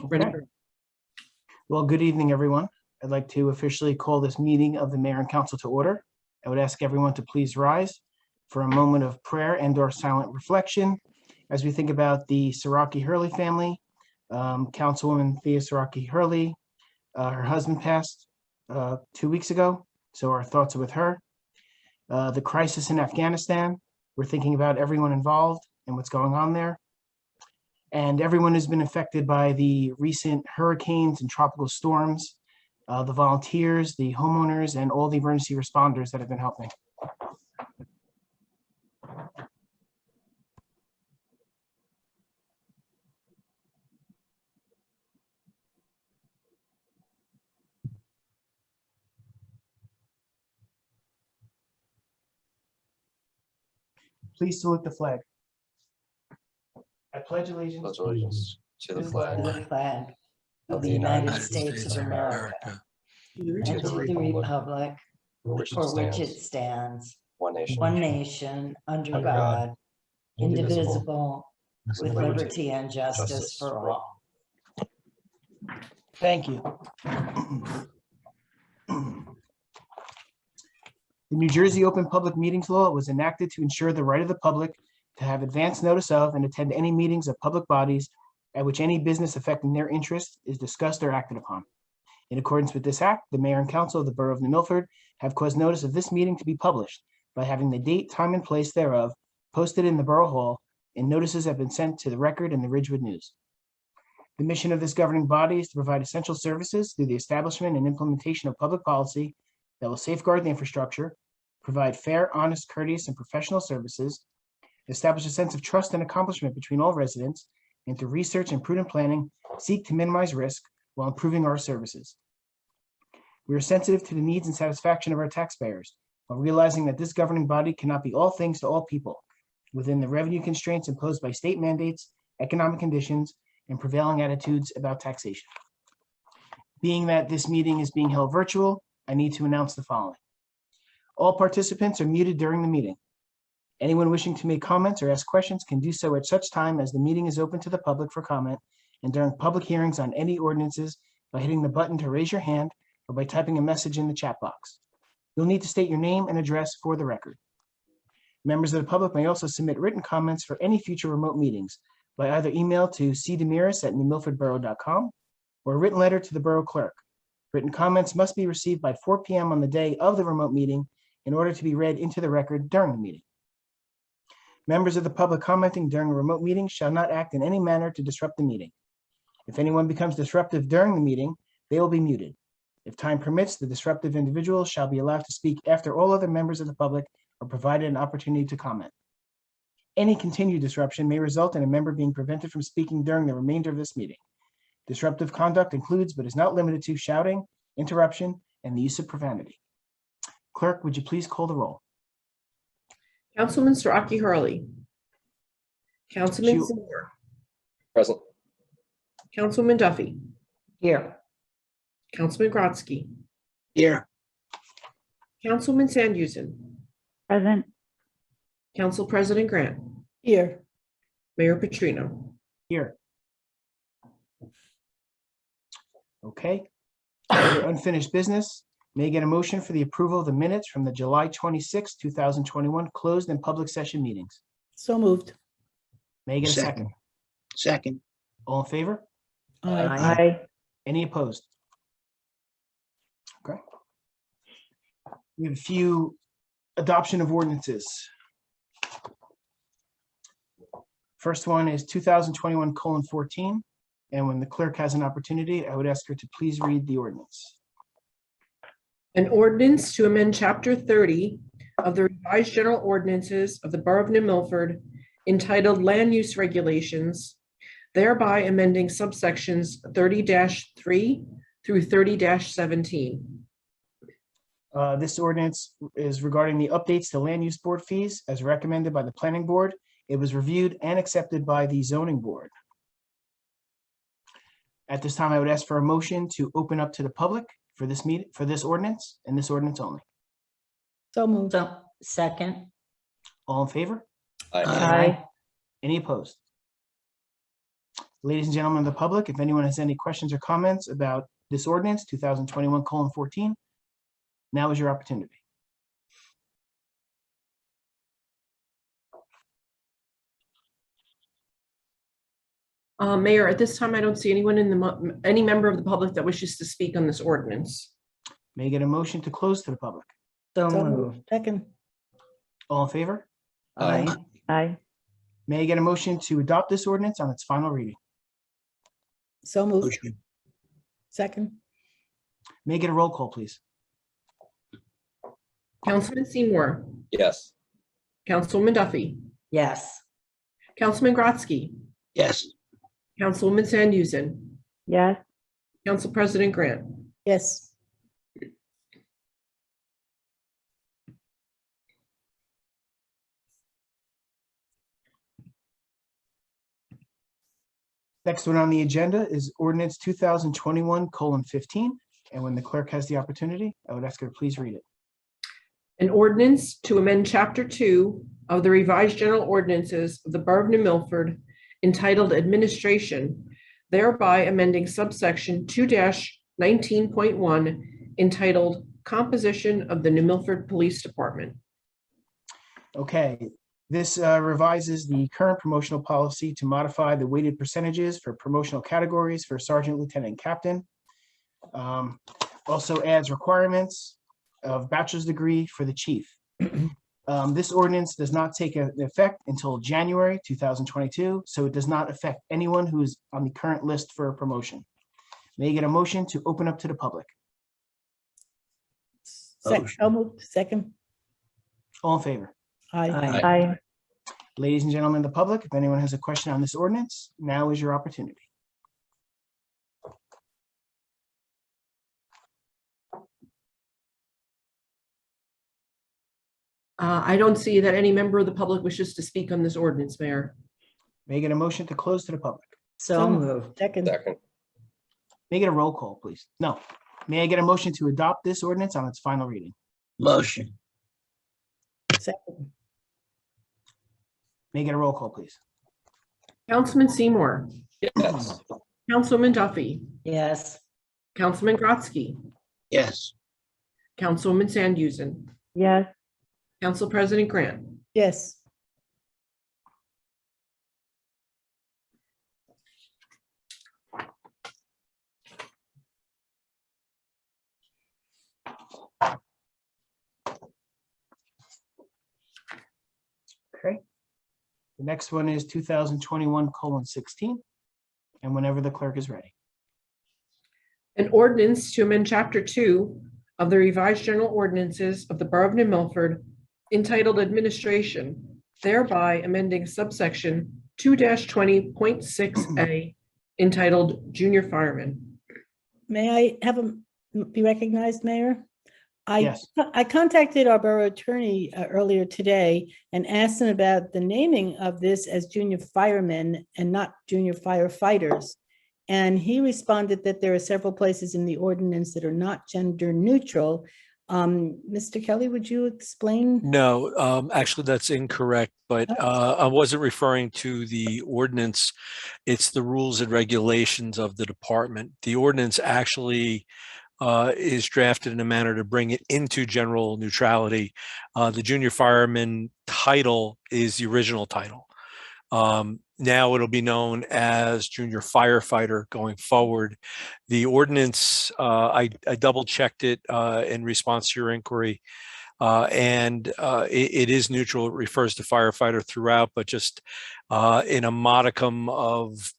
Okay. Well, good evening, everyone. I'd like to officially call this meeting of the Mayor and Council to order. I would ask everyone to please rise for a moment of prayer and/or silent reflection as we think about the Siraki-Hurley family. Councilwoman Thea Siraki-Hurley, her husband passed 2 weeks ago, so our thoughts are with her. The crisis in Afghanistan, we're thinking about everyone involved and what's going on there. And everyone who's been affected by the recent hurricanes and tropical storms, the volunteers, the homeowners, and all the emergency responders that have been helping. Please salute the flag. I pledge allegiance To the flag of the United States of America and to the republic for which it stands, one nation, under God, indivisible, with liberty and justice for all. Thank you. The New Jersey Open Public Meetings Law was enacted to ensure the right of the public to have advance notice of and attend any meetings of public bodies at which any business affecting their interest is discussed or acted upon. In accordance with this act, the Mayor and Council of the Borough of New Milford have caused notice of this meeting to be published by having the date, time, and place thereof posted in the Borough Hall, and notices have been sent to the Record and the Ridgewood News. The mission of this governing body is to provide essential services through the establishment and implementation of public policy that will safeguard the infrastructure, provide fair, honest, courteous, and professional services, establish a sense of trust and accomplishment between all residents, and through research and prudent planning, seek to minimize risk while improving our services. We are sensitive to the needs and satisfaction of our taxpayers, while realizing that this governing body cannot be all things to all people within the revenue constraints imposed by state mandates, economic conditions, and prevailing attitudes about taxation. Being that this meeting is being held virtual, I need to announce the following. All participants are muted during the meeting. Anyone wishing to make comments or ask questions can do so at such time as the meeting is open to the public for comment and during public hearings on any ordinances by hitting the button to raise your hand or by typing a message in the chat box. You'll need to state your name and address for the record. Members of the public may also submit written comments for any future remote meetings by either email to cdemiris@newmilfordborough.com or a written letter to the Borough Clerk. Written comments must be received by 4 p.m. on the day of the remote meeting in order to be read into the record during the meeting. Members of the public commenting during a remote meeting shall not act in any manner to disrupt the meeting. If anyone becomes disruptive during the meeting, they will be muted. If time permits, the disruptive individual shall be allowed to speak after all other members of the public are provided an opportunity to comment. Any continued disruption may result in a member being prevented from speaking during the remainder of this meeting. Disruptive conduct includes, but is not limited to, shouting, interruption, and the use of profanity. Clerk, would you please call the roll? Councilman Siraki-Hurley. Councilman Seymour. Present. Councilwoman Duffy. Here. Councilman Grotzky. Here. Councilman Sandhusen. Present. Council President Grant. Here. Mayor Petrino. Here. Okay. Under unfinished business, may I get a motion for the approval of the minutes from the July 26, 2021 closed and public session meetings? So moved. May I get a second? Second. All in favor? Aye. Any opposed? Okay. We have a few adoption of ordinances. First one is 2021:14. And when the clerk has an opportunity, I would ask her to please read the ordinance. An ordinance to amend Chapter 30 of the revised general ordinances of the Borough of New Milford entitled Land Use Regulations, thereby amending subsections 30-3 through 30-17. This ordinance is regarding the updates to land use board fees as recommended by the planning board. It was reviewed and accepted by the zoning board. At this time, I would ask for a motion to open up to the public for this meeting, for this ordinance and this ordinance only. So moved. Second. All in favor? Aye. Aye. Any opposed? Ladies and gentlemen of the public, if anyone has any questions or comments about this ordinance, 2021:14, now is your opportunity. Mayor, at this time, I don't see anyone in any member of the public that wishes to speak on this ordinance. May I get a motion to close to the public? So So moved. moved. Second. All in favor? Aye. Aye. May I get a motion to adopt this ordinance on its final reading? So moved. Motion. Second. May I get a roll call, please? Councilman Seymour, Yes. Councilwoman Duffy, Yes. Councilman Grotzky, Yes. Councilwoman Sandhusen, Yes. Council President Grant. Yes. Next one on the agenda is ordinance 2021:15. And when the clerk has the opportunity, I would ask her to please read it. An ordinance to amend Chapter 2 of the Revised General Ordinances of the Borough of New Milford entitled Administration, thereby amending subsection 2-19.1 entitled Composition of the New Milford Police Department. Okay, this revises the current promotional policy to modify the weighted percentages for promotional categories for sergeant, lieutenant, and captain. Also adds requirements of bachelor's degree for the chief. This ordinance does not take effect until January 2022, so it does not affect anyone who is on the current list for a promotion. May I get a motion to open up to the public? Motion. So moved. Second. All in favor? Aye. Aye. Ladies and gentlemen of the public, if anyone has a question on this ordinance, now is your opportunity. I don't see that any member of the public wishes to speak on this ordinance, Mayor. May I get a motion to close to the public? So moved. Second. Second. May I get a roll call, please? No. May I get a motion to adopt this ordinance on its final reading? Motion. Second. May I get a roll call, please? Councilman Seymour, Yes. Councilwoman Duffy, Yes. Councilman Grotzky, Yes. Councilwoman Sandhusen, Yes. Council President Grant. Yes. Okay. The next one is 2021:16. And whenever the clerk is ready. An ordinance to amend Chapter 2 of the Revised General Ordinances of the Borough of New Milford entitled Administration, thereby amending subsection 2-20.6A entitled Junior Fireman. May I have him be recognized, Mayor? Yes. I contacted our borough attorney earlier today and asked him about the naming of this as junior firemen and not junior firefighters. And he responded that there are several places in the ordinance that are not gender neutral. Mr. Kelly, would you explain? No, actually, that's incorrect, but I wasn't referring to the ordinance. It's the rules and regulations of the department. The ordinance actually is drafted in a manner to bring it into general neutrality. The junior fireman title is the original title. Now it'll be known as junior firefighter going forward. The ordinance, I double checked it in response to your inquiry, and it is neutral. It refers to firefighter throughout, but just in a modicum of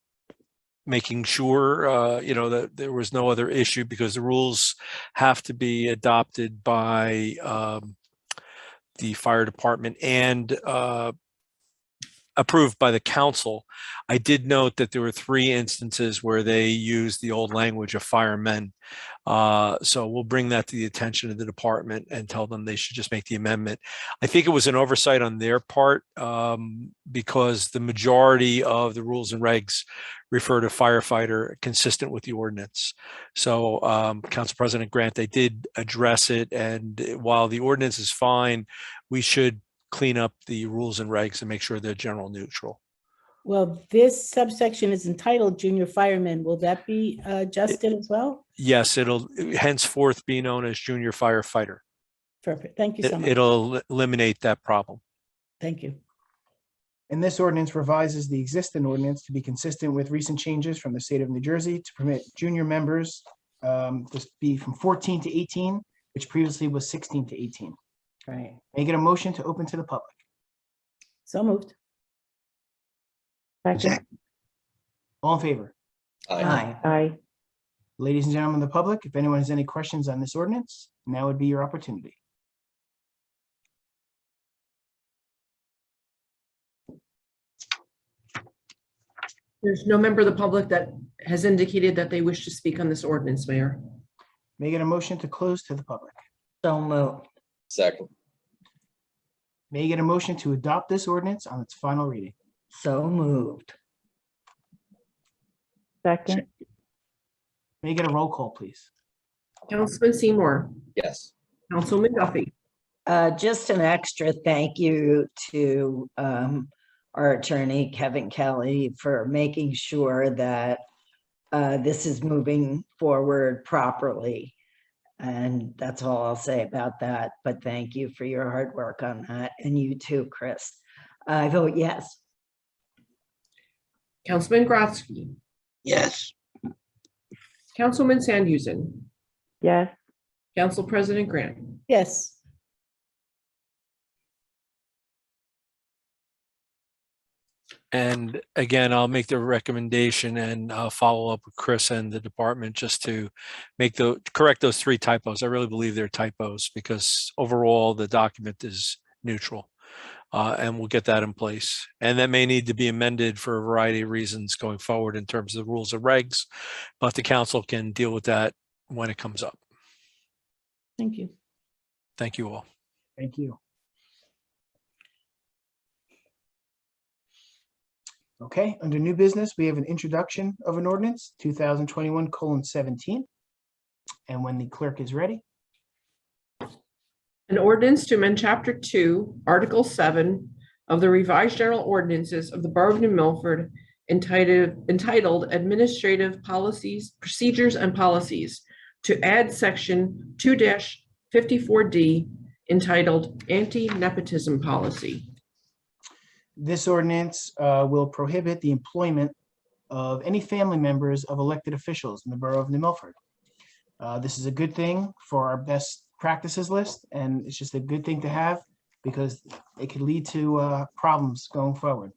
making sure, that there was no other issue, because the rules have to be adopted by the fire department and approved by the council. I did note that there were 3 instances where they used the old language of firemen. So we'll bring that to the attention of the department and tell them they should just make the amendment. I think it was an oversight on their part, because the majority of the rules and regs refer to firefighter consistent with the ordinance. So Council President Grant, they did address it. And while the ordinance is fine, we should clean up the rules and regs and make sure they're general neutral. Well, this subsection is entitled junior firemen. Will that be adjusted as well? Yes, it'll henceforth be known as junior firefighter. Perfect. Thank you so much. It'll eliminate that problem. Thank you. And this ordinance revises the existing ordinance to be consistent with recent changes from the state of New Jersey to permit junior members to be from 14 to 18, which previously was 16 to 18. Right. May I get a motion to open to the public? So moved. Second. All in favor? Aye. Aye. Ladies and gentlemen of the public, if anyone has any questions on this ordinance, now would be your opportunity. There's no member of the public that has indicated that they wish to speak on this ordinance, Mayor. May I get a motion to close to the public? So moved. Second. May I get a motion to adopt this ordinance on its final reading? So moved. Second. May I get a roll call, please? Councilman Seymour, Yes. Councilman Duffy, Just an extra thank you to our attorney, Kevin Kelly, for making sure that this is moving forward properly. And that's all I'll say about that. But thank you for your hard work on that. And you too, Chris. I vote yes. Councilman Grotzky, Yes. Councilman Sandhusen, Yes. Council President Grant. Yes. And again, I'll make the recommendation and follow up with Chris and the department just to correct those 3 typos. I really believe they're typos because overall the document is neutral. And we'll get that in place. And that may need to be amended for a variety of reasons going forward in terms of the rules of regs, but the council can deal with that when it comes up. Thank you. Thank you all. Thank you. Okay, under new business, we have an introduction of an ordinance, 2021:17. And when the clerk is ready, An ordinance to amend Chapter 2, Article 7 of the Revised General Ordinances of the Borough of New Milford entitled Administrative Policies, Procedures and Policies to add Section 2-54D entitled Anti-Nepotism Policy. this ordinance will prohibit the employment of any family members of elected officials in the borough of New Milford. This is a good thing for our best practices list, and it's just a good thing to have because it could lead to problems going forward.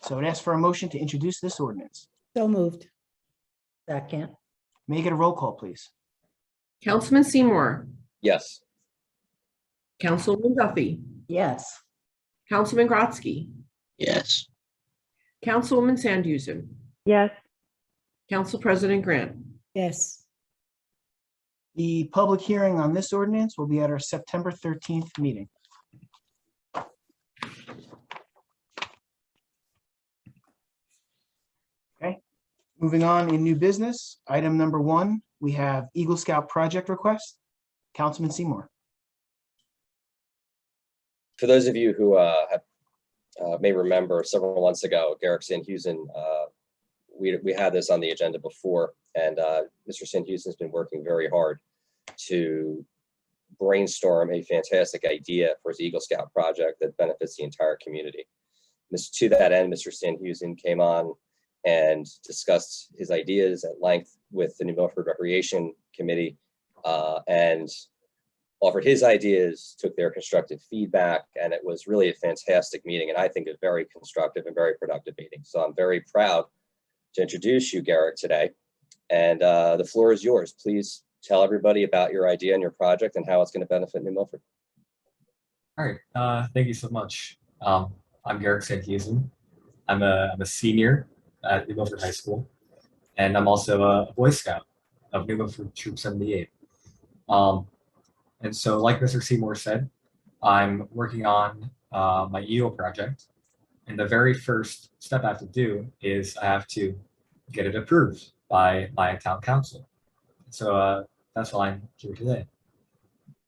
So I'd ask for a motion to introduce this ordinance. So moved. Second. May I get a roll call, please? Councilman Seymour, Yes. Councilman Duffy, Yes. Councilman Grotzky, Yes. Councilwoman Sandhusen, Yes. Council President Grant. Yes. The public hearing on this ordinance will be at our September 13th meeting. Okay, moving on in new business, item number 1, we have Eagle Scout project request. Councilman Seymour. For those of you who may remember, several months ago, Garrick Sandhusen, we had this on the agenda before, and Mr. Sandhusen has been working very hard to brainstorm a fantastic idea for his Eagle Scout project that benefits the entire community. To that end, Mr. Sandhusen came on and discussed his ideas at length with the New Milford Recreation Committee and offered his ideas, took their constructive feedback, and it was really a fantastic meeting, and I think a very constructive and very productive meeting. So I'm very proud to introduce you, Garrick, today, and the floor is yours. Please tell everybody about your idea and your project and how it's going to benefit New Milford. All right, thank you so much. I'm Garrick Sandhusen. I'm a senior at New Milford High School, and I'm also a Boy Scout of New Milford Troop 78. And so, like Mr. Seymour said, I'm working on my Eagle project, and the very first step I have to do is I have to get it approved by my town council. So that's why I'm here today.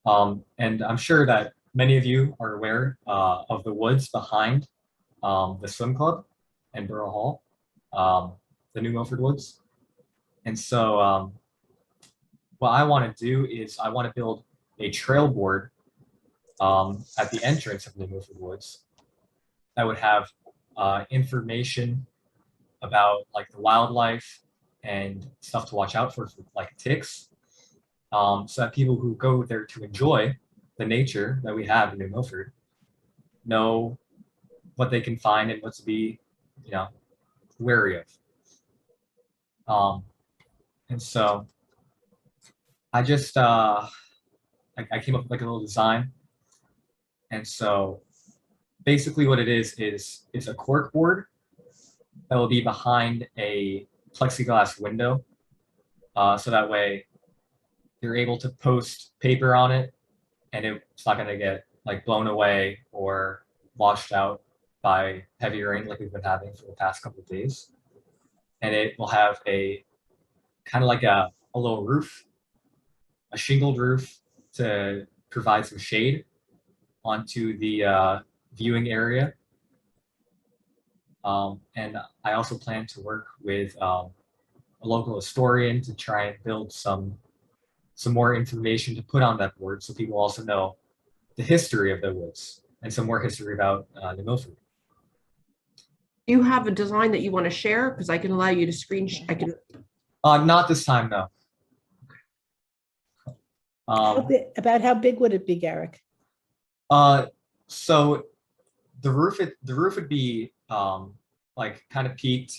And I'm sure that many of you are aware of the woods behind the swim club. and Borough Hall, the New Milford Woods. And so what I want to do is I want to build a trail board at the entrance of New Milford Woods that would have information about like the wildlife and stuff to watch out for like ticks, so that people who go there to enjoy the nature that we have in New Milford know what they can find and what to be, wary of. And so I just I came up with like a little design. And so basically what it is a cork board that will be behind a plexiglass window. So that way you're able to post paper on it and it's not going to get like blown away or washed out by heavy rain like we've been having for the past couple of days. And it will have a kind of like a little roof, a shingled roof to provide some shade onto the viewing area. And I also plan to work with a local historian to try and build some more information to put on that board so people also know the history of the woods and some more history about New Milford. Do you have a design that you want to share? Because I can allow you to Not this time, no. About how big would it be, Garrick? So the roof would be like kind of peaked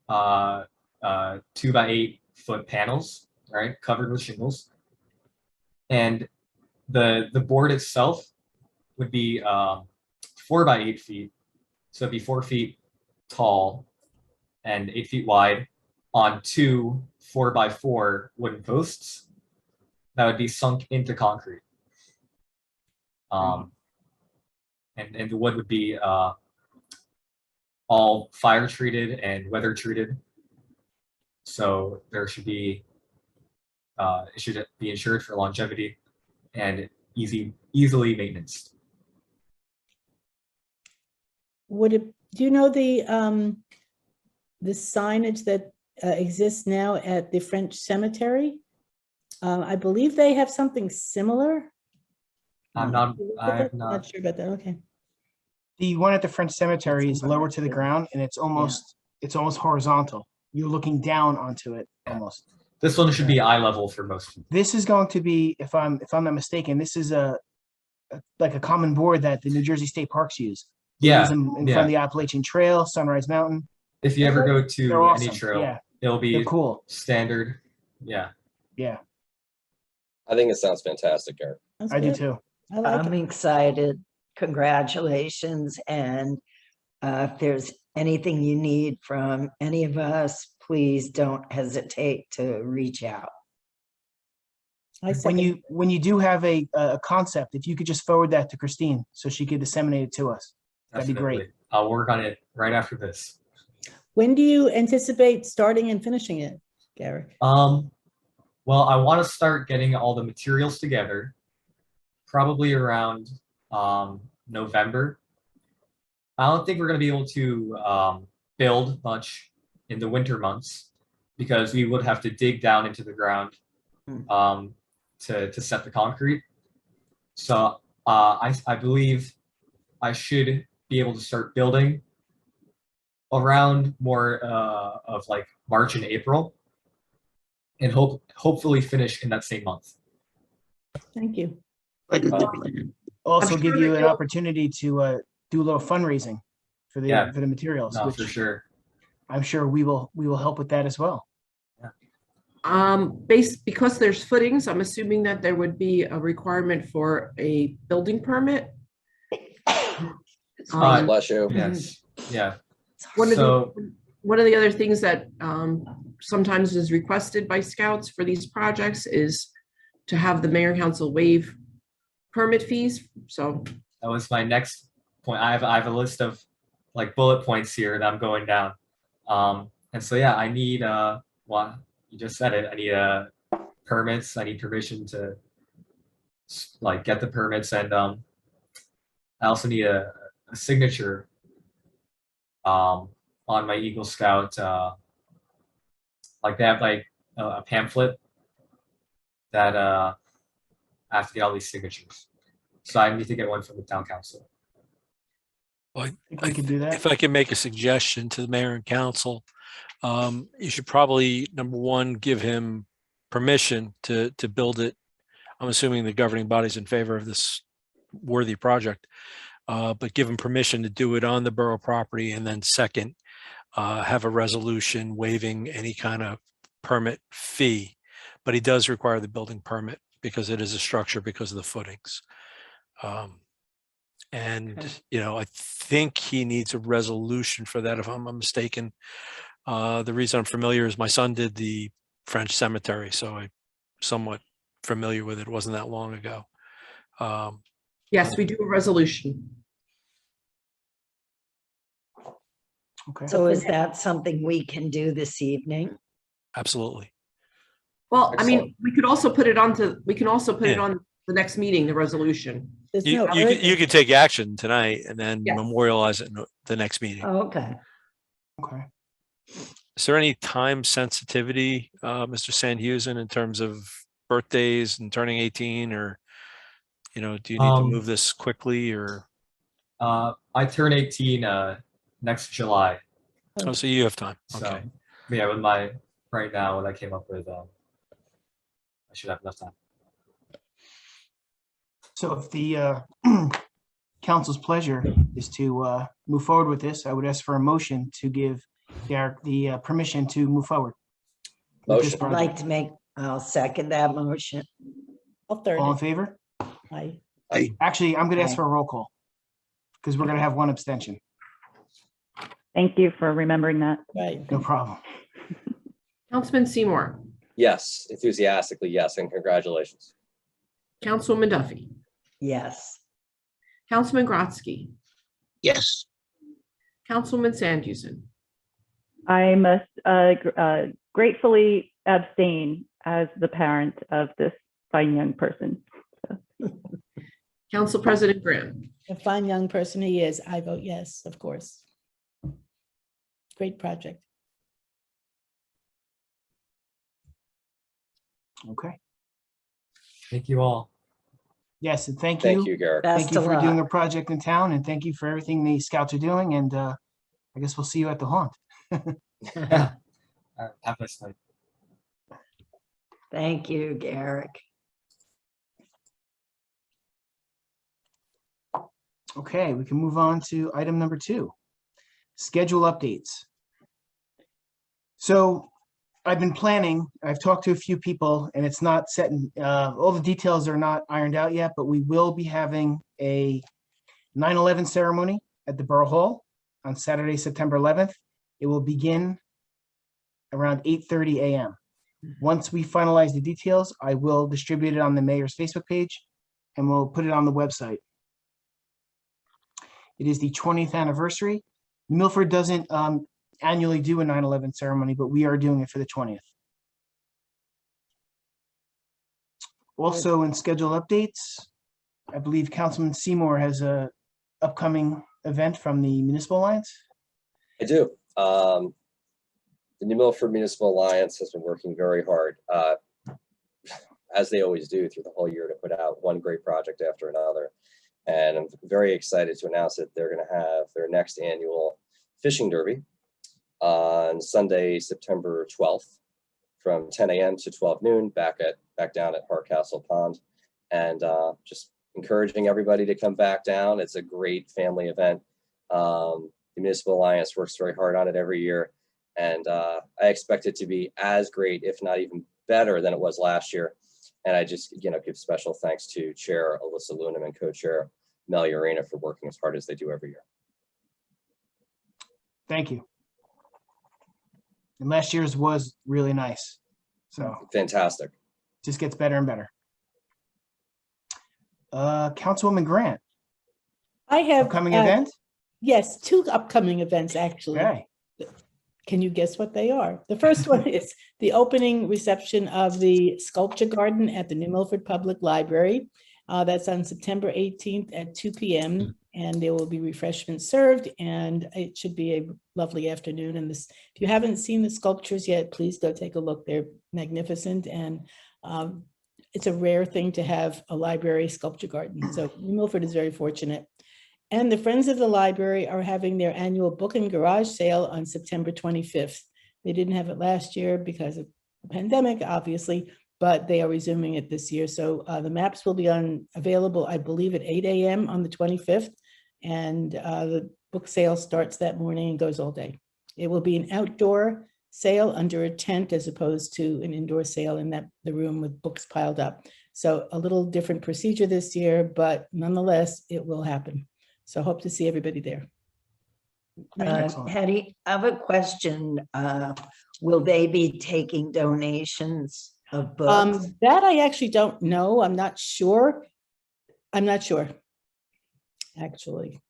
2 by 8 foot panels, right, covered with shingles, and the board itself would be 4 by 8 feet, so it'd be 4 feet tall and 8 feet wide on 2 4 by 4 wooden posts that would be sunk into concrete. And the wood would be all fire treated and weather treated. So there should be, it should be insured for longevity and easily maintenance. Do you know the signage that exists now at the French Cemetery? I believe they have something similar. I'm not sure about that. Okay. The one at the French Cemetery is lower to the ground and it's almost horizontal. You're looking down onto it almost. This one should be eye level for most people. This is going to be, if I'm not mistaken, this is like a common board that the New Jersey State Parks use. They use them in front of the Appalachian Trail, Sunrise Mountain. If you ever go They're to awesome. any trail, Yeah. it'll be They're cool. standard. Yeah. Yeah, I think it sounds fantastic, Eric. That's I do good. too. I like I'm it. excited. Congratulations. And if there's anything you need from any of us, please don't hesitate to reach out. I second. When you do have a concept, if you could just forward that to Christine so she could disseminate it to us, that'd be great. Definitely. I'll work on it right after this. When do you anticipate starting and finishing it, Garrick? Well, I want to start getting all the materials together, probably around November. I don't think we're going to be able to build much in the winter months because we would have to dig down into the ground to set the concrete. So I believe I should be able to start building around more of like March and April, and hopefully finish in that same month. Thank you. Quite a plan. Also I'm give sure you that an you'll- opportunity to do a little fundraising for the materials, No, which for sure. I'm sure we will help with that as well. Because there's footings, I'm assuming that there would be a requirement for a building permit. Bless you. Yes. Yeah. One of So the other things that sometimes is requested by scouts for these projects is to have the mayor and council waive permit fees. So that was my next point. I have a list of like bullet points here that I'm going down. And so yeah, I need well, you just said it. I need permits. I need permission to like get the permits, and I also need a signature on my Eagle Scout, like they have like a pamphlet that I have to get all these signatures. So I need to get one from the town council. I think we could do that. If I can make a suggestion to the mayor and council, you should probably, number one, give him permission to build it. I'm assuming the governing body's in favor of this worthy project, but give him permission to do it on the borough property. And then second, have a resolution waiving any kind of permit fee. But he does require the building permit because it is a structure because of the footings. And, Okay. you know, I think he needs a resolution for that, if I'm not mistaken. The reason I'm familiar is my son did the French cemetery, so I'm somewhat familiar with it. It wasn't that long ago. Yes, we do a resolution. Okay. So is that something we can do this evening? Absolutely. Well, I mean, Excellent. we could also put it onto, we can also put it Yeah. on the next meeting, the resolution. There's You, no you, urgency. you could take action tonight and then Yes. memorialize it in the next meeting. Okay. Okay. Is there any time sensitivity, Mr. Sandhusen, in terms of birthdays and turning 18, or, you know, do you need to move this quickly, or? I turn 18 next July. Oh, so you have time. So Okay. yeah, with my right now, what I came up with, I should have enough time. So if the council's pleasure is to move forward with this, I would ask for a motion to give Derek the permission to move forward. with this Motion. I'd project. like to make, I'll second that motion. I'll third All in it. favor? Aye. Actually, I'm going to ask for a roll call because we're going to have one abstention. Thank you for remembering that. Right. No problem. Councilman Seymour, Yes, enthusiastically, yes, and congratulations. Councilwoman Duffy, Yes. Councilman Grotzky, yes, Councilwoman Sandhusen. I must gratefully abstain as the parent of this fine young person. Council President Graham. A fine young person he is. I vote yes, of course. Great project. Okay. Thank you all. Yes, and thank Thank you. you, Garrett. Thank Best you of for doing a luck. project in town, and thank you for everything the scouts are doing. And I guess we'll see you at the haunt. Yeah. All right, have a nice night. Thank you, Garrick. Okay, we can move on to item number 2, schedule updates. So I've been planning, I've talked to a few people, and it's not set in, all the details are not ironed out yet, but we will be having a 9/11 ceremony at the Borough Hall on Saturday, September 11th. It will begin around 8:30 a.m. Once we finalize the details, I will distribute it on the mayor's Facebook page, and we'll put it on the website. It is the 20th anniversary. Milford doesn't annually do a 9/11 ceremony, but we are doing it for the 20th. Also in schedule updates, I believe Councilman Seymour has a upcoming event from the Municipal Alliance. I do. The New Milford Municipal Alliance has been working very hard, as they always do through the whole year, to put out one great project after another. And I'm very excited to announce that they're going to have their next annual fishing derby on Sunday, September 12th, from 10 a.m. to 12 noon, back down at Hardcastle Pond. And just encouraging everybody to come back down. It's a great family event. The Municipal Alliance works very hard on it every year. And I expect it to be as great, if not even better than it was last year. And I just, give special thanks to Chair Alyssa Lunam and Co-Chair Mel Urena for working as hard as they do every year. Thank you. And last year's was really nice. So Fantastic. just gets better and better. Councilwoman Grant, I have. upcoming event? Yes, 2 upcoming events, actually. Okay. Can you guess what they are? The first one is the opening reception of the sculpture garden at the New Milford Public Library. That's on September 18th at 2 p.m. And there will be refreshments served, and it should be a lovely afternoon. And this, if you haven't seen the sculptures yet, please go take a look. They're magnificent, and it's a rare thing to have a library sculpture garden. So Milford is very fortunate. And the Friends of the Library are having their annual book and garage sale on September 25th. They didn't have it last year because of the pandemic, obviously, but they are resuming it this year. So the maps will be available, I believe, at 8 a.m. on the 25th. And the book sale starts that morning and goes all day. It will be an outdoor sale under a tent as opposed to an indoor sale in the room with books piled up. So a little different procedure this year, but nonetheless, it will happen. So hope to see everybody there. Excellent. Patty, I have a question. Will they be taking donations of books? That I actually don't know. I'm not sure. Actually,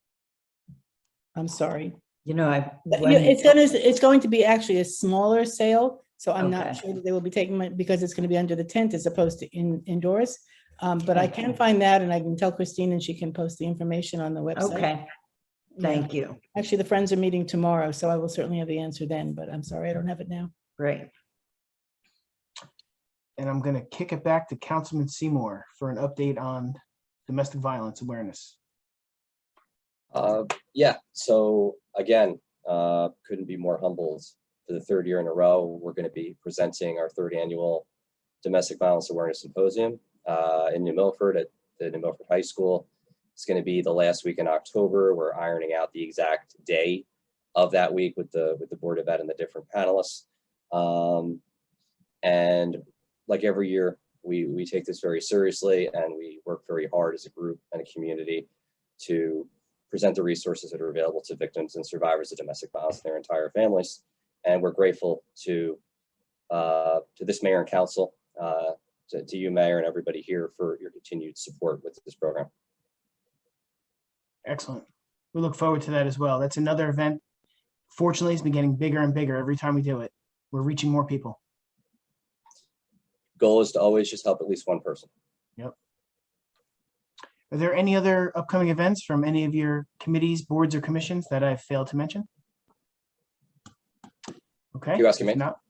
I'm sorry. You know, It's going to be actually a smaller sale, so I'm not Okay. sure that they will be taking it because it's going to be under the tent as opposed to indoors. But I can Okay. find that, and I can tell Christine, and she can post the information on the website. Okay, thank you. Actually, the Friends are meeting tomorrow, so I will certainly have the answer then, but I'm sorry, I don't have it now. Great. And I'm going to kick it back to Councilman Seymour for an update on domestic violence awareness. Yeah, so again, couldn't be more humbled. For the third year in a row, we're going to be presenting our third annual Domestic Violence Awareness Symposium in New Milford at the New Milford High School. It's going to be the last week in October. We're ironing out the exact day of that week with the Board of Ed and the different panelists. And like every year, we take this very seriously, and we work very hard as a group and a community to present the resources that are available to victims and survivors of domestic violence and their entire families. And we're grateful to this mayor and council, to you, Mayor, and everybody here for your continued support with this program. Excellent. We look forward to that as well. That's another event. Fortunately, it's been getting bigger and bigger every time we do it. We're reaching more people. Goal is to always just help at least one person. Yep. Are there any other upcoming events from any of your committees, boards, or commissions that I've failed to mention? Okay. You're asking me? If not-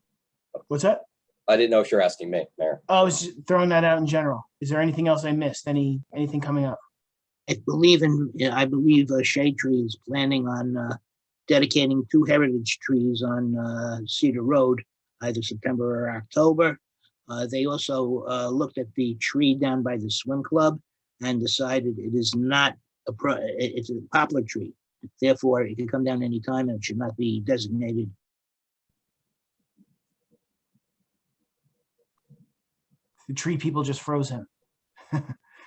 What's that? I didn't know if you're asking me, Mayor. Oh, I was just throwing that out in general. Is there anything else I missed? Anything coming up? I believe Shade Tree is planning on dedicating 2 heritage trees on Cedar Road, either September or October. They also looked at the tree down by the swim club and decided it is not it's a poplar tree. Therefore, it can come down anytime and it should not be designated. The tree people just froze him.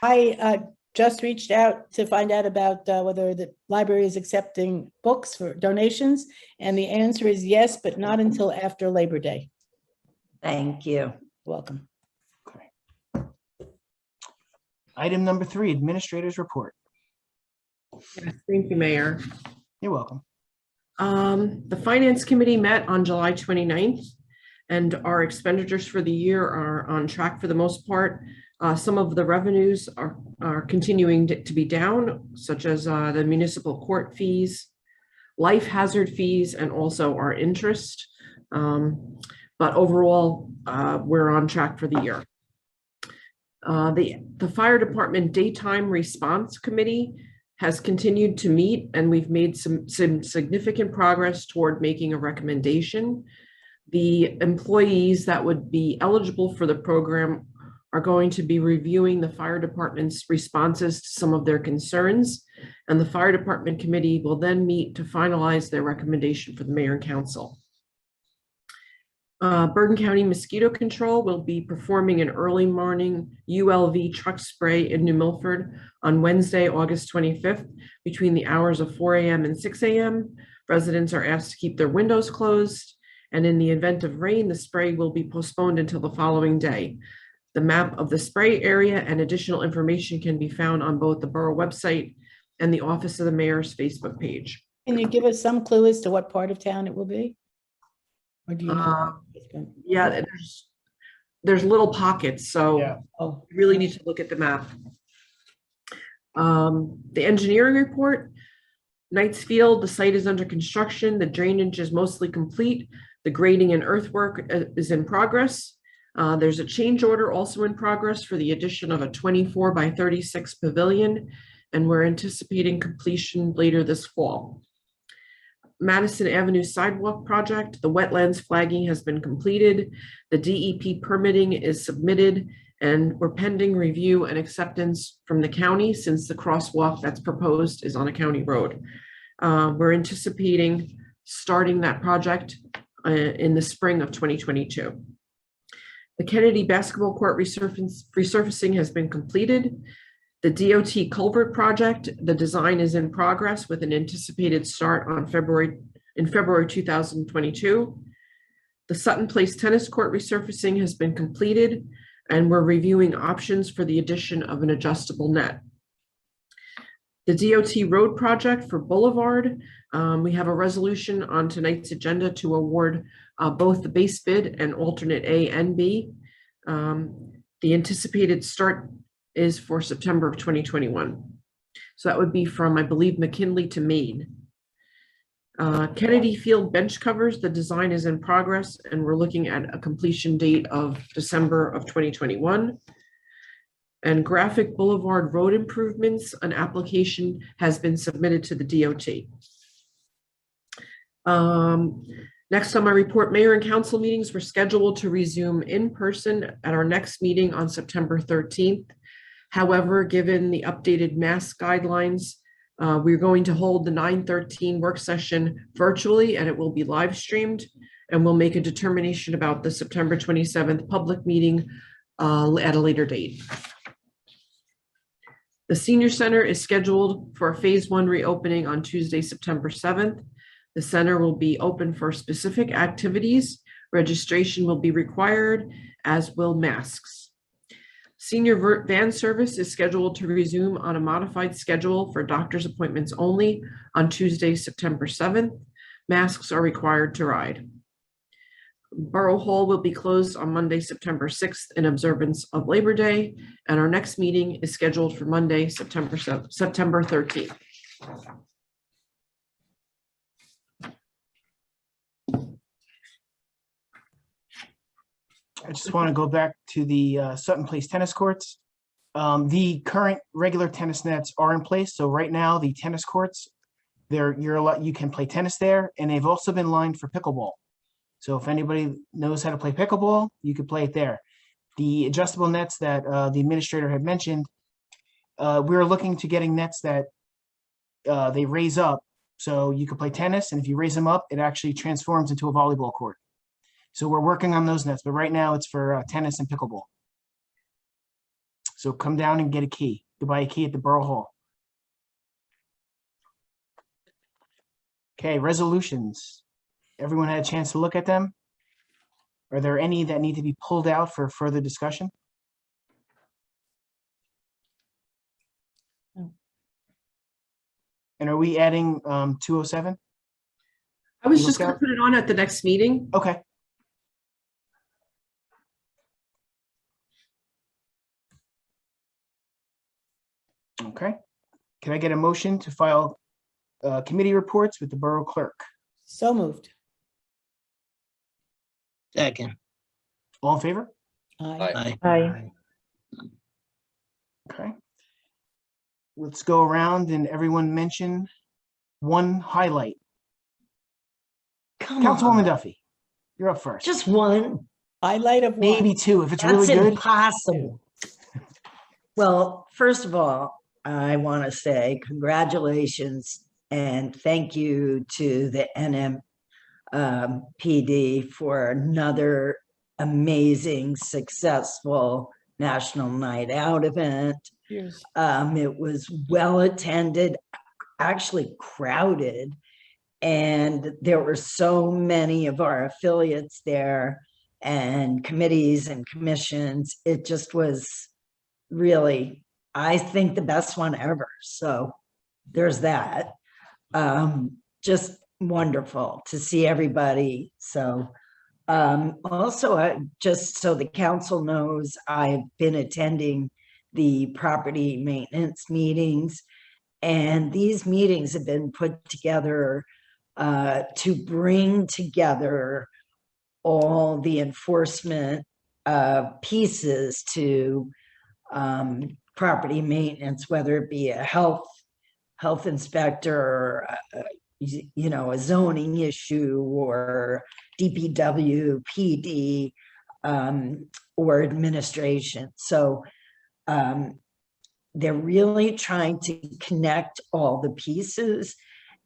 I just reached out to find out about whether the library is accepting books for donations, and the answer is yes, but not until after Labor Day. Thank you. Welcome. Okay. Item number 3, administrators report. Yes, thank you, Mayor. You're welcome. The Finance Committee met on July 29th, and our expenditures for the year are on track for the most part. Some of the revenues are continuing to be down, such as the municipal court fees, life hazard fees, and also our interest. But overall, we're on track for the year. The Fire Department Daytime Response Committee has continued to meet, and we've made some significant progress toward making a recommendation. The employees that would be eligible for the program are going to be reviewing the fire department's responses to some of their concerns, and the fire department committee will then meet to finalize their recommendation for the mayor and council. Bergen County Mosquito Control will be performing an early morning ULV truck spray in New Milford on Wednesday, August 25th, between the hours of 4 a.m. and 6 a.m. Residents are asked to keep their windows closed, and in the event of rain, the spray will be postponed until the following day. The map of the spray area and additional information can be found on both the borough website and the Office of the Mayor's Facebook page. Can you give us some clue as to what part of town it will be? Or do you know? There's little pockets, so Yeah. Oh, you really need to look at the map. The engineering report, Knights Field, the site is under construction. The drainage is mostly complete. The grading and earthwork is in progress. There's a change order also in progress for the addition of a 24 by 36 pavilion, and we're anticipating completion later this fall. Madison Avenue sidewalk project, the wetlands flagging has been completed. The DEP permitting is submitted, and we're pending review and acceptance from the county since the crosswalk that's proposed is on a county road. We're anticipating starting that project in the spring of 2022. The Kennedy basketball court resurfacing has been completed. The DOT culvert project, the design is in progress with an anticipated start on February 2022. The Sutton Place tennis court resurfacing has been completed, and we're reviewing options for the addition of an adjustable net. The DOT road project for Boulevard, we have a resolution on tonight's agenda to award both the base bid and alternate A and B. The anticipated start is for September of 2021. So that would be from, I believe, McKinley to Maine. Kennedy Field bench covers, the design is in progress, and we're looking at a completion date of December of 2021. And Graphic Boulevard road improvements, an application has been submitted to the DOT. Next on my report, mayor and council meetings were scheduled to resume in person at our next meeting on September 13th. However, given the updated mask guidelines, we're going to hold the 9/13 work session virtually, and it will be live streamed, and we'll make a determination about the September 27th public meeting at a later date. The senior center is scheduled for a phase 1 reopening on Tuesday, September 7th. The center will be open for specific activities. Registration will be required, as will masks. Senior van service is scheduled to resume on a modified schedule for doctor's appointments only on Tuesday, September 7th. Masks are required to ride. Borough Hall will be closed on Monday, September 6th in observance of Labor Day, and our next meeting is scheduled for Monday, September 13th. I just want to go back to the Sutton Place tennis courts. The current regular tennis nets are in place. So right now, the tennis courts, you can play tennis there, and they've also been lined for pickleball. So if anybody knows how to play pickleball, you could play it there. The adjustable nets that the administrator had mentioned, we're looking to getting nets that they raise up. So you could play tennis, and if you raise them up, it actually transforms into a volleyball court. So we're working on those nets, but right now it's for tennis and pickleball. So come down and get a key. You can buy a key at the Borough Hall. Okay, resolutions. Everyone had a chance to look at them? Are there any that need to be pulled out for further discussion? No. And are we adding 207? I was Eagle just going to Scout? put it on at the next meeting. Okay. Okay. Can I get a motion to file committee reports with the borough clerk? So moved. Second. All in favor? Aye. Aye. Okay. Let's go around and everyone mention one highlight. Come Councilwoman on, Duffy, you're up first. just one. Highlight of one. Maybe two if it's really That's good. impossible. Well, first of all, I want to say congratulations and thank you to the NMPD for another amazing, successful National Night Out event. Cheers. It was well attended, actually crowded, and there were so many of our affiliates there and committees and commissions. It just was really, I think, the best one ever. So there's that. Just wonderful to see everybody. So also, just so the council knows, I've been attending the property maintenance meetings. And these meetings have been put together to bring together all the enforcement pieces to property maintenance, whether it be a health inspector, a zoning issue, or DPW, PD, or administration. So they're really trying to connect all the pieces,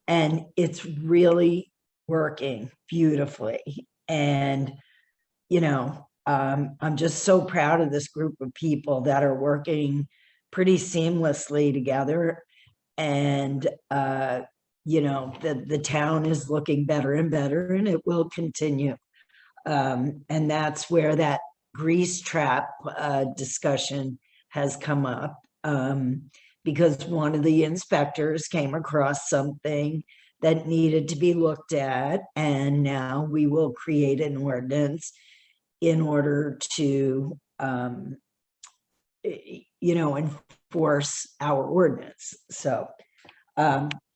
and it's really working beautifully. And, I'm just so proud of this group of people that are working pretty seamlessly together. And, the town is looking better and better, and it will continue. And that's where that grease trap discussion has come up, because one of the inspectors came across something that needed to be looked at, and now we will create an ordinance in order to enforce our ordinance. So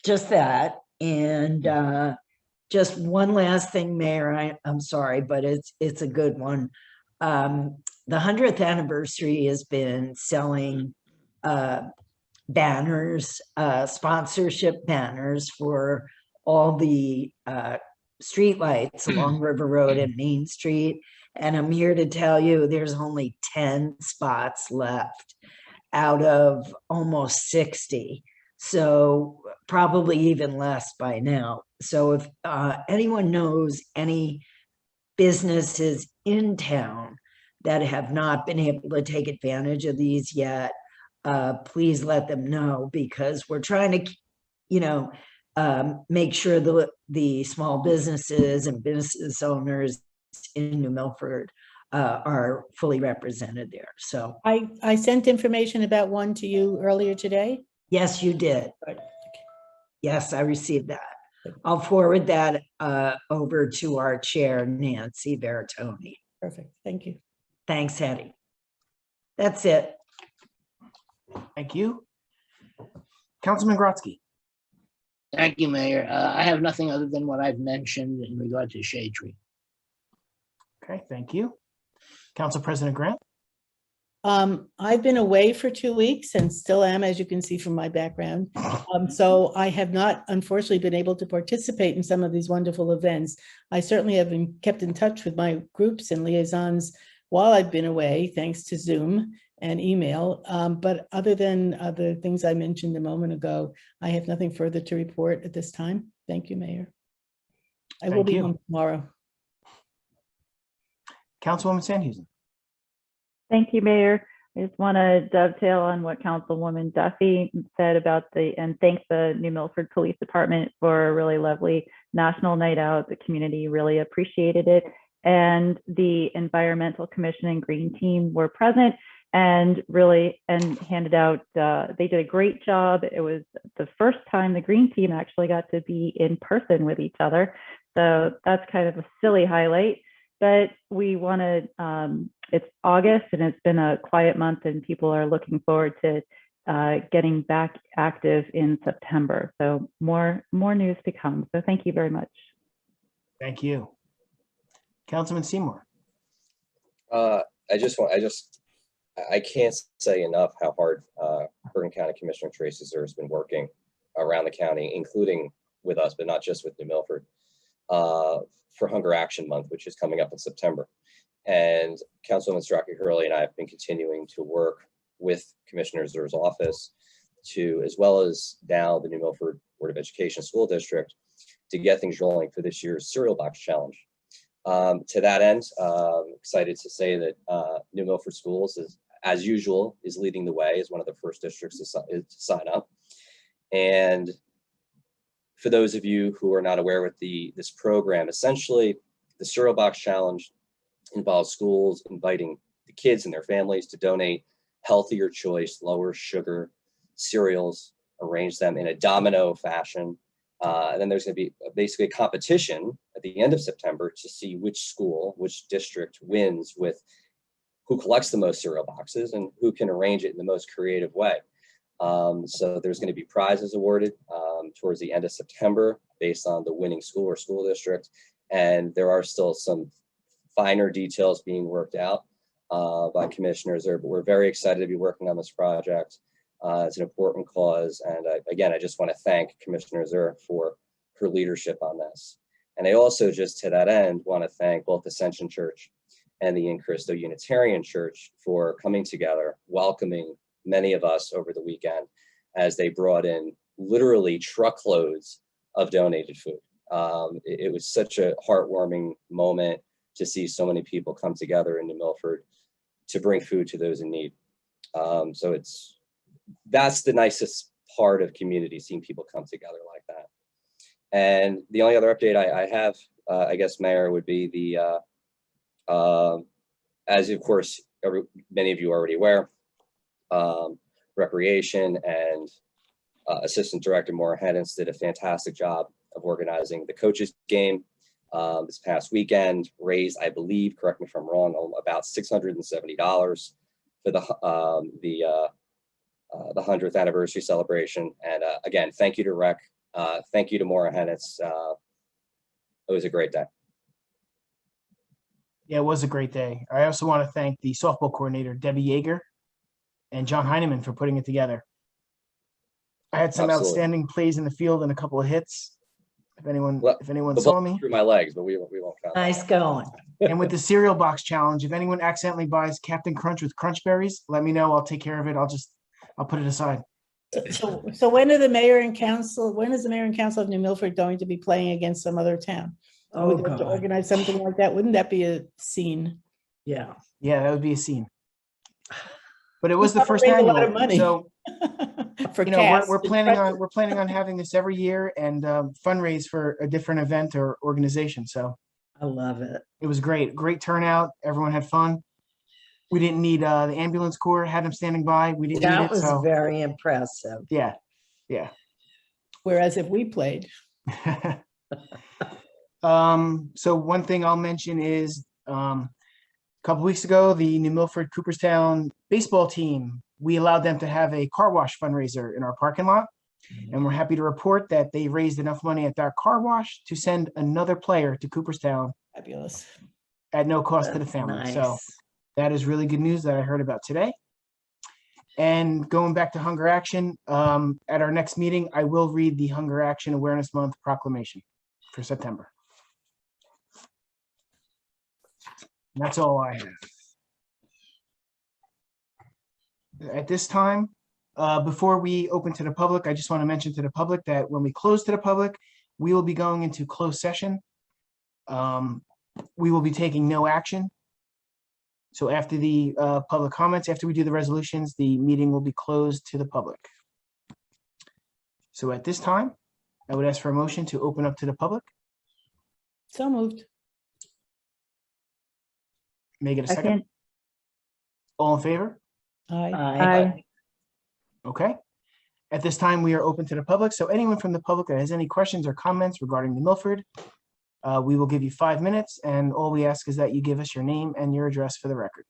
just that. And just one last thing, Mayor, I'm sorry, but it's a good one. The 100th anniversary has been selling banners, sponsorship banners for all the streetlights along River Road and Main Street. And I'm here to tell you there's only 10 spots left out of almost 60. So probably even less by now. So if anyone knows any businesses in town that have not been able to take advantage of these yet, please let them know, because we're trying to, make sure the small businesses and business owners in New Milford are fully represented there. So I sent information about one to you earlier today. yes, you did. Yes, I received that. I'll forward that over to our chair, Nancy Veritoni. Perfect. Thank you. Thanks, Hetty. That's it. Thank you. Councilman Grotzky. Thank you, Mayor. I have nothing other than what I've mentioned in regard to shade tree. Okay, thank you. Council President Grant. I've been away for 2 weeks and still am, as you can see from my background. So I have not, unfortunately, been able to participate in some of these wonderful events. I certainly have been kept in touch with my groups and liaisons while I've been away, thanks to Zoom and email. But other than the things I mentioned a moment ago, I have nothing further to report at this time. Thank you, Mayor. I will Thank be you. home tomorrow. Councilwoman Sandhusen. Thank you, Mayor. I just want to dovetail on what Councilwoman Duffy said about and thank the New Milford Police Department for a really lovely national night out. The community really appreciated it. And the Environmental Commission and Green Team were present and handed out, they did a great job. It was the first time the Green Team actually got to be in person with each other. So that's kind of a silly highlight. But we wanted, it's August and it's been a quiet month and people are looking forward to getting back active in September. So more news to come. So thank you very much. Thank you. Councilman Seymour. I can't say enough how hard Bergen County Commissioner Tracy Zer has been working around the county, including with us, but not just with New Milford, for Hunger Action Month, which is coming up in September. And Councilwoman Strachey Hurley and I have been continuing to work with Commissioner Zer's office to, as well as now the New Milford Board of Education School District, to get things rolling for this year's Cereal Box Challenge. To that end, excited to say that New Milford Schools, as usual, is leading the way as one of the first districts to sign up. And for those of you who are not aware with this program, essentially the Cereal Box Challenge involves schools inviting the kids and their families to donate healthier choice, lower sugar cereals, arrange them in a domino fashion. And then there's going to be basically a competition at the end of September to see which school, which district wins with who collects the most cereal boxes and who can arrange it in the most creative way. So there's going to be prizes awarded towards the end of September based on the winning school or school district. And there are still some finer details being worked out by commissioners there, but we're very excited to be working on this project. It's an important cause. And again, I just want to thank Commissioner Zur for her leadership on this. And I also just to that end want to thank both Ascension Church and the In Cristo Unitarian Church for coming together, welcoming many of us over the weekend as they brought in literally truckloads of donated food. It was such a heartwarming moment to see so many people come together in New Milford to bring food to those in need. So that's the nicest part of community, seeing people come together like that. And the only other update I have, I guess, Mayor, would be the, as of course, many of you are already aware, Recreation and Assistant Director Maura Hennens did a fantastic job of organizing the coaches game this past weekend, raised, I believe, correct me if I'm wrong, about $670 for the 100th anniversary celebration. And again, thank you to Rec. Thank you to Maura Hennens. It was a great day. Yeah, it was a great day. I also want to thank the softball coordinator, Debbie Yeager, and John Heineman for putting it together. I had some Absolutely. outstanding plays in the field and a couple of hits. If anyone The saw ball me. through my legs, but we won't count. Nice going. And with the cereal box challenge, if anyone accidentally buys Captain Crunch with Crunch Berries, let me know. I'll take care of it. I'll put it aside. So when is the mayor and council of New Milford going to be playing against some other town? Are we Oh, going to God. organize something like that? Wouldn't that be a scene? Yeah. Yeah, that would be a scene. But it was the We'll first raise a annual, lot of money. so For you know cast we're and planning pretzels. on having this every year and fundraise for a different event or organization. So I love it. it was great turnout. Everyone had fun. We didn't need the ambulance corps, had them standing by. We didn't need That it. was So very impressive. yeah. Whereas if we played, So one thing I'll mention is a couple weeks ago, the New Milford Cooperstown baseball team, we allowed them to have a car wash fundraiser in our parking lot. And we're happy to report that they raised enough money at that car wash to send another player to Cooperstown fabulous. at no cost to the That's family. So nice. that is really good news that I heard about today. And going back to Hunger Action, at our next meeting, I will read the Hunger Action Awareness Month proclamation for September. And that's all I have. At this time, before we open to the public, I just want to mention to the public that when we close to the public, we will be going into closed session. We will be taking no action. So after the public comments, after we do the resolutions, the meeting will be closed to the public. So at this time, I would ask for a motion to open up to the public. So moved. Make it a second. Second. All in favor? Aye. Aye. Okay. At this time, we are open to the public. So anyone from the public that has any questions or comments regarding the Milford, we will give you 5 minutes, and all we ask is that you give us your name and your address for the record.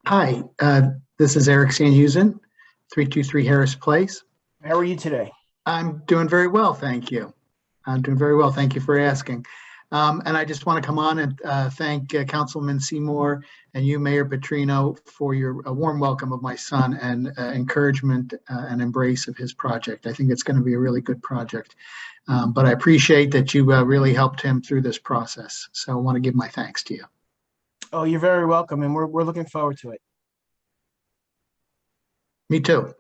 Hi, this is Eric Sanhusen, 323 Harris Place. How are you today? I'm doing very well, thank you. I'm doing very well, thank you for asking. And I just want to come on and thank Councilman Seymour and you, Mayor Petrino, for your warm welcome of my son and encouragement and embrace of his project. I think it's going to be a really good project. But I appreciate that you really helped him through this process. So I want to give my thanks to you. Oh, you're very welcome, and we're looking forward to it. Me too.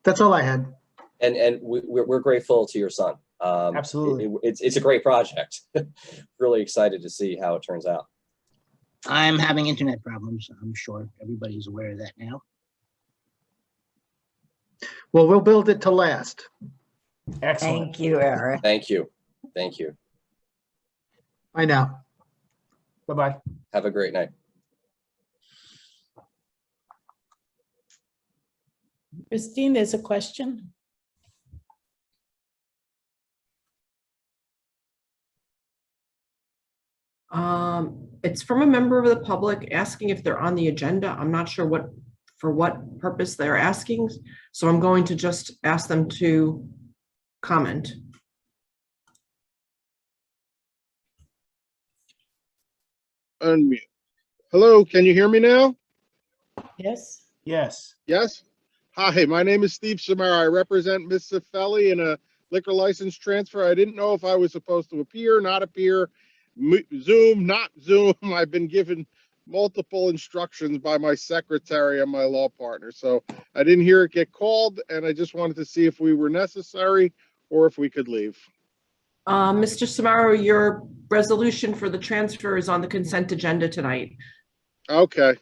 That's all I had. And we're grateful to your son. Absolutely. It's a great project. Really excited to see how it turns out. I'm having internet problems. I'm sure everybody's aware of that now. Well, we'll build it to last. Excellent. Thank you, Eric. Thank you. Thank you. Bye now. Bye-bye. Have a great night. Christine, there's a question. It's from a member of the public asking if they're on the agenda. I'm not sure for what purpose they're asking, so I'm going to just ask them to comment. Unmute. Hello, can you hear me now? Yes? Yes. Yes? Hi, my name is Steve Samara. I represent Ms. Cifelli in a liquor license transfer. I didn't know if I was supposed to appear, not appear, Zoom, not Zoom. I've been given multiple instructions by my secretary and my law partner. So I didn't hear it get called, and I just wanted to see if we were necessary or if we could leave. Mr. Samaro, your resolution for the transfer is on the consent agenda tonight. Okay.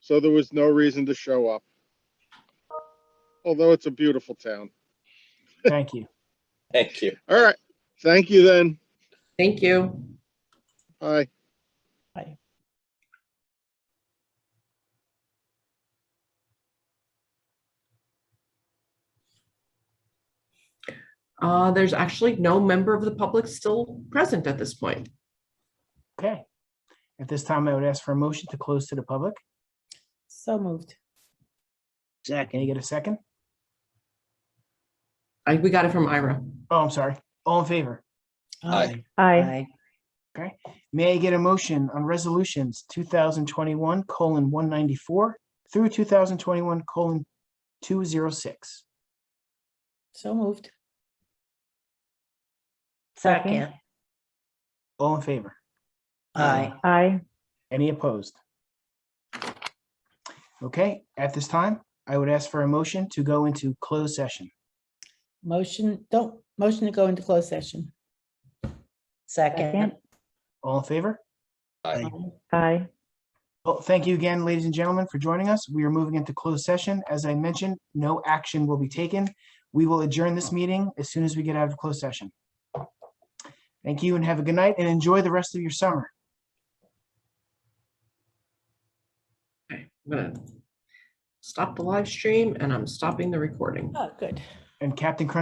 So there was no reason to show up. Although it's a beautiful town. Thank you. Thank you. All right. Thank you then. Thank you. Bye. Bye. There's actually no member of the public still present at this point. Okay. At this time, I would ask for a motion to close to the public. So moved. Can you Second. get a second? We got it from Ira. Oh, I'm sorry. All in favor? Aye. Aye. May I get a motion on resolutions 2021:194 through 2021:206? So moved. Second. All in favor? Aye. Aye. Any opposed? Okay, at this time, I would ask for a motion to go into closed session. Motion to go into closed session. Second. All in favor? Aye. Aye. Well, thank you again, ladies and gentlemen, for joining us. We are moving into closed session. As I mentioned, no action will be taken. We will adjourn this meeting as soon as we get out of closed session. Thank you and have a good night and enjoy the rest of your summer. Okay, I'm gonna stop the live stream and I'm stopping the recording. Oh, good. And Captain Crunch